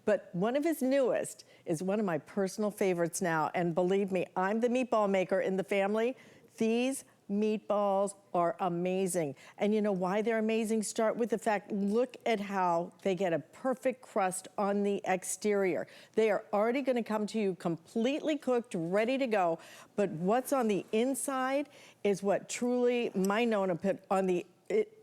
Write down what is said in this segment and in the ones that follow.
But one of his newest is one of my personal favorites now. And believe me, I'm the meatball maker in the family. These meatballs are amazing. And you know why they're amazing? Start with the fact, look at how they get a perfect crust on the exterior. They are already gonna come to you completely cooked, ready to go. But what's on the inside is what truly my Nona put on the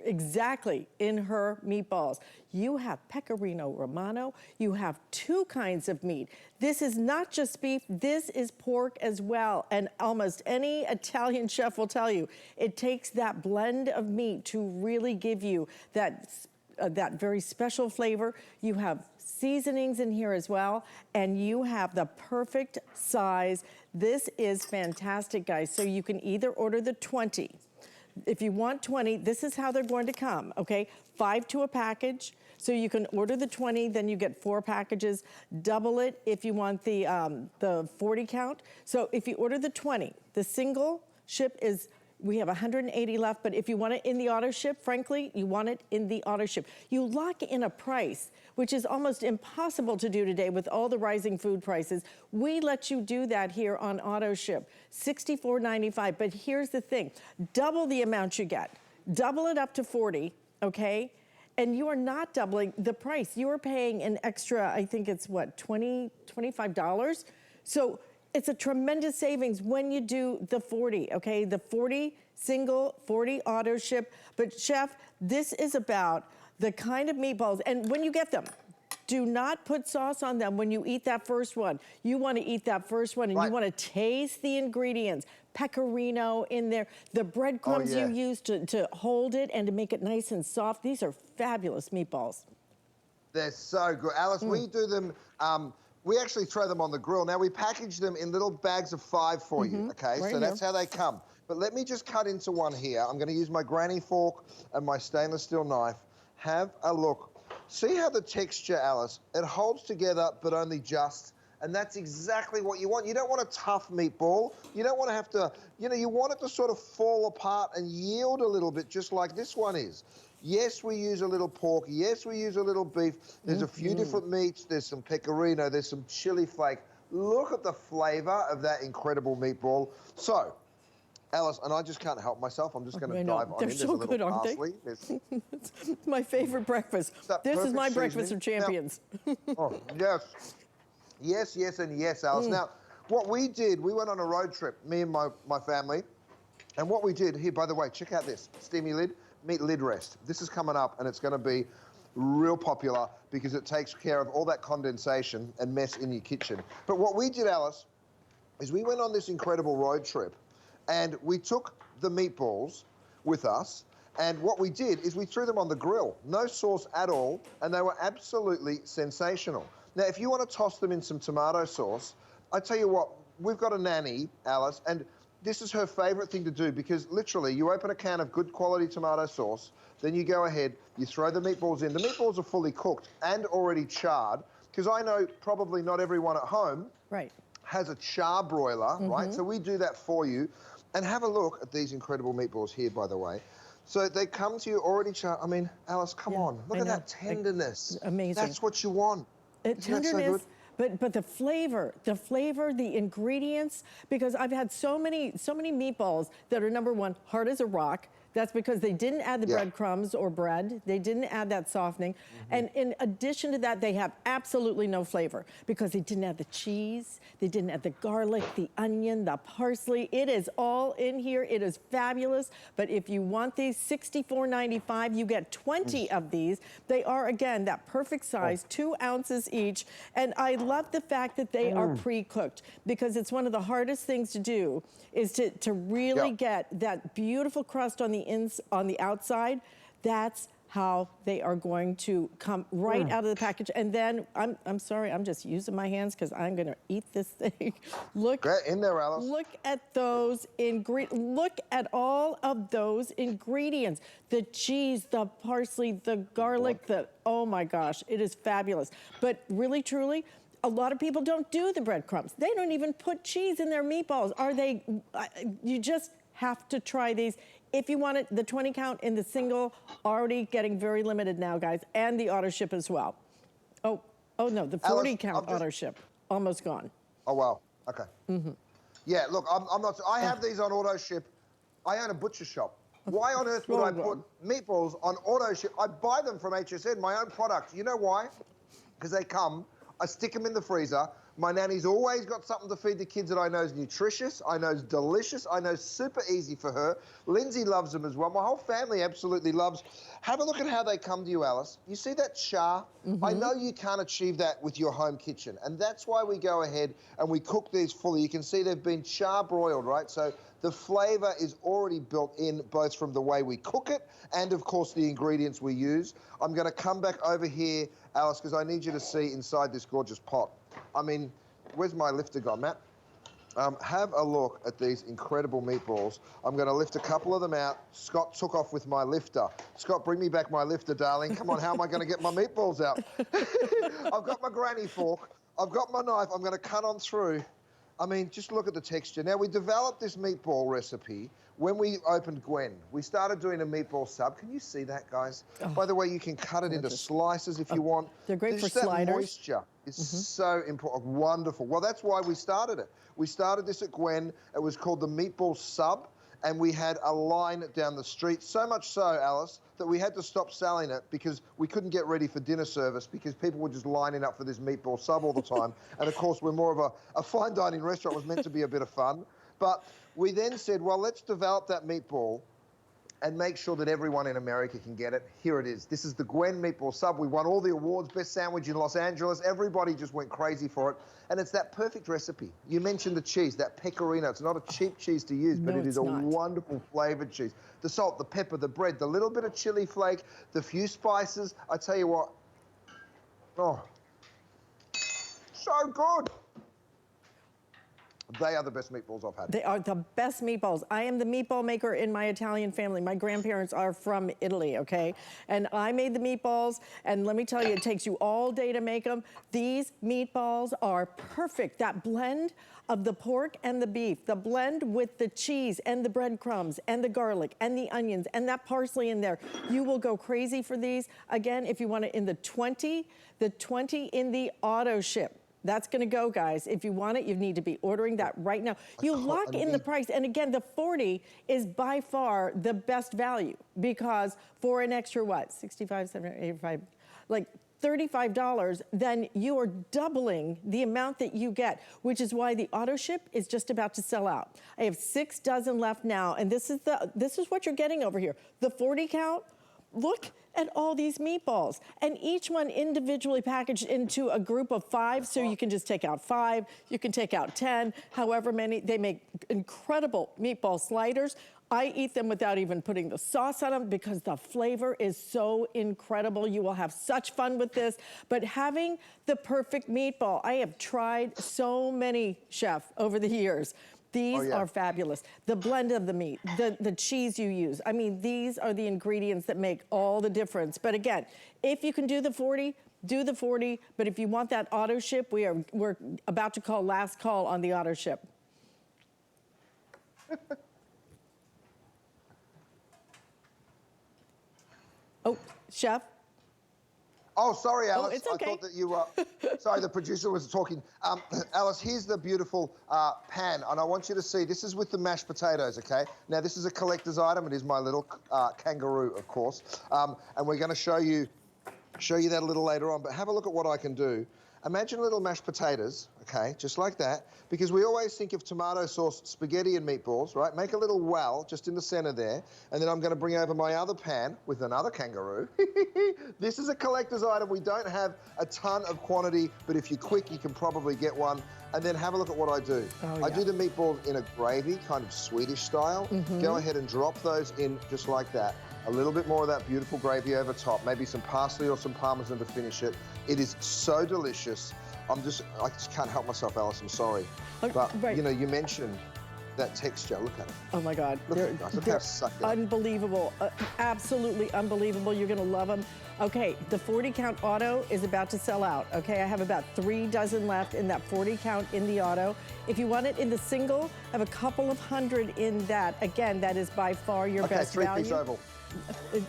exactly in her meatballs. You have pecorino romano, you have 2 kinds of meat. This is not just beef, this is pork as well. And almost any Italian chef will tell you, it takes that blend of meat to really give you that very special flavor. You have seasonings in here as well, and you have the perfect size. This is fantastic, guys. So you can either order the 20. If you want 20, this is how they're going to come, okay? 5 to a package. So you can order the 20, then you get 4 packages. Double it if you want the 40 count. So if you order the 20, the single ship is, we have 180 left, but if you want it in the auto ship, frankly, you want it in the auto ship. You lock in a price, which is almost impossible to do today with all the rising food prices. We let you do that here on auto ship, $64.95. But here's the thing, double the amount you get. Double it up to 40, okay? And you are not doubling the price. You are paying an extra, I think it's what, $25? So it's a tremendous savings when you do the 40, okay? The 40 single, 40 auto ship. But chef, this is about the kind of meatballs, and when you get them, do not put sauce on them when you eat that first one. You wanna eat that first one and you wanna taste the ingredients. Pecorino in there, the breadcrumbs you use to hold it and to make it nice and soft. These are fabulous meatballs. They're so good. Alice, we do them, we actually throw them on the grill. Now we package them in little bags of 5 for you, okay? Right so that's how they come. But let me just cut into one here. I'm gonna use my granny fork and my stainless steel knife. Have a look. See how the texture, Alice, it holds together, but only just. And that's exactly what you want. You don't want a tough meatball. You don't want to have to, you know, you want it to sort of fall apart and yield a little bit, just like this one is. Yes, we use a little pork. Yes, we use a little beef. There's a few different meats. There's some pecorino. There's some chili flake. Look at the flavor of that incredible meatball. So, Alice, and I just can't help myself. I'm just going to dive on They're in. so good, aren't they? It's my favorite breakfast. This is my breakfast of champions. Now, yes. Yes, yes, and yes, Alice. Now, what we did, we went on a road trip, me and my family, and what we did, here, by the way, check out this, steamy lid, meat lid rest. This is coming up, and it's going to be real popular because it takes care of all that condensation and mess in your kitchen. But what we did, Alice, is we went on this incredible road trip, and we took the meatballs with us, and what we did is we threw them on the grill. No sauce at all, and they were absolutely sensational. Now, if you want to toss them in some tomato sauce, I tell you what, we've got a nanny, Alice, and this is her favorite thing to do because literally you open a can of good quality tomato sauce, then you go ahead, you throw the meatballs in. The meatballs are fully cooked and already charred because I know probably not everyone at home has a char broiler, right? So we do that for you. And have a look at these incredible meatballs here, by the way. So they come to you already charred. I mean, Alice, come on. Look at that tenderness. Amazing. That's what you want. Tenderness, but the flavor, the ingredients, because I've had so many meatballs that are, number one, hard as a rock. That's because they didn't add the breadcrumbs or bread. They didn't add that softening. And in addition to that, they have absolutely no flavor because they didn't add the cheese, they didn't add the garlic, the onion, the parsley. It is all in here. It is fabulous. But if you want these, $64.95, you get 20 of these. They are, again, that perfect size, 2 ounces each. And I love the fact that they are pre-cooked because it's one of the hardest things to do is to really get that beautiful crust on the outside. That's how they are going to come right out of the package. And then, I'm sorry, I'm just using my hands because I'm gonna eat this thing. Look, get in there, Alice. Look at those ingredients. Look at all of those ingredients. The cheese, the parsley, the garlic, oh my gosh, it is fabulous. But really, truly, a lot of people don't do the breadcrumbs. They don't even put cheese in their meatballs. You just have to try these. If you want it, the 20 count in the single, already getting very limited now, guys, and the auto ship as well. Oh, Oh no, the 40 count auto ship, almost gone. Oh, wow, okay. Yeah, look, I'm not, I have these on auto ship. I own a butcher shop. Why on earth would I put meatballs on auto ship? I buy them from HSN, my own product. You know why? Because they come, I stick them in the freezer. My nanny's always got something to feed the kids that I know is nutritious, I know is delicious, I know is super easy for her. Lindsay loves them as well. My whole family absolutely loves. Have a look at how they come to you, Alice. You see that char? I know you can't achieve that with your home kitchen, and that's why we go ahead and we cook these fully. You can see they've been char broiled, right? So the flavor is already built in, both from the way we cook it and, of course, the ingredients we use. I'm going to come back over here, Alice, because I need you to see inside this gorgeous pot. I mean, where's my lifter gone, Matt? Have a look at these incredible meatballs. I'm going to lift a couple of them out. Scott took off with my lifter. Scott, bring me back my lifter, darling. Come on, how am I going to get my meatballs out? I've got my granny fork. I've got my knife. I'm going to cut on through. I mean, just look at the texture. Now, we developed this meatball recipe when we opened Gwen. We started doing a meatball sub. Can you see that, guys? Oh, by the way, you can cut it into slices if you want. They're great for sliders. That moisture is so important. Wonderful. Well, that's why we started it. We started this at Gwen. It was called the Meatball Sub, and we had a line down the street. So much so, Alice, that we had to stop selling it because we couldn't get ready for dinner service because people were just lining up for this meatball sub all the time. And, of course, we're more of a fine dining restaurant. It was meant to be a bit of fun. But we then said, well, let's develop that meatball and make sure that everyone in America can get it. Here it is. This is the Gwen Meatball Sub. We won all the awards, best sandwich in Los Angeles. Everybody just went crazy for it. And it's that perfect recipe. You mentioned the cheese, that pecorino. It's not a cheap cheese to use, but it is a wonderful flavored cheese. The salt, the pepper, the bread, the little bit of chili flake, the few spices. I tell you what, oh, so good. They are the best meatballs I've had. They are the best meatballs. I am the meatball maker in my Italian family. My grandparents are from Italy, okay? And I made the meatballs, and let me tell you, it takes you all day to make them. These meatballs are perfect. That blend of the pork and the beef, the blend with the cheese and the breadcrumbs and the garlic and the onions and that parsley in there. You will go crazy for these. Again, if you want it in the 20 in the auto ship. That's gonna go, guys. If you want it, you need to be ordering that right now. You lock in the price, and again, the 40 is by far the best value because for an extra, what, 65, 70, 85, like $35, then you are doubling the amount that you get, which is why the auto ship is just about to sell out. I have 6 dozen left now, and this is what you're getting over here. The 40 count, look at all these meatballs, and each one individually packaged into a group of 5, so you can just take out 5, you can take out 10, however many. They make incredible meatball sliders. I eat them without even putting the sauce on them because the flavor is so incredible. You will have such fun with this, but having the perfect meatball, I have tried so many, Chef, over the years. These are fabulous. The blend of the meat, the cheese you use. I mean, these are the ingredients that make all the difference. But again, if you can do the 40, do the 40. But if you want that auto ship, we're about to call last call on the auto ship. Oh, Chef? Oh, sorry, Alice. Oh, it's okay. I thought that you were... Sorry, the producer was talking. Alice, here's the beautiful pan, and I want you to see, this is with the mashed potatoes, okay? Now, this is a collector's item. It is my little kangaroo, of course. And we're going to show you that a little later on, but have a look at what I can do. Imagine little mashed potatoes, okay, just like that, because we always think of tomato sauce, spaghetti and meatballs, right? Make a little well just in the center there, and then I'm going to bring over my other pan with another kangaroo. This is a collector's item. We don't have a ton of quantity, but if you're quick, you can probably get one. And then have a look at what I do. I do the meatballs in a gravy, kind of Swedish style. Go ahead and drop those in just like that. A little bit more of that beautiful gravy over top, maybe some parsley or some Parmesan to finish it. It is so delicious. I just can't help myself, Alice, I'm sorry. But, you know, you mentioned that texture, look at it. Oh my God, they're unbelievable, absolutely unbelievable. You're gonna love them. Okay, the 40 count auto is about to sell out. Okay, I have about 3 dozen left in that 40 count in the auto. If you want it in the single, I have a couple of hundred in that. Again, that is by far your best value. 3-piece oval.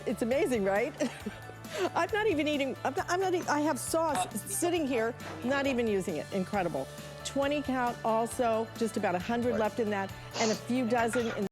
It's amazing, right? I'm not even eating, I have sauce sitting here, not even using it. Incredible. 20 count also, just about 100 left in that, and a few dozen in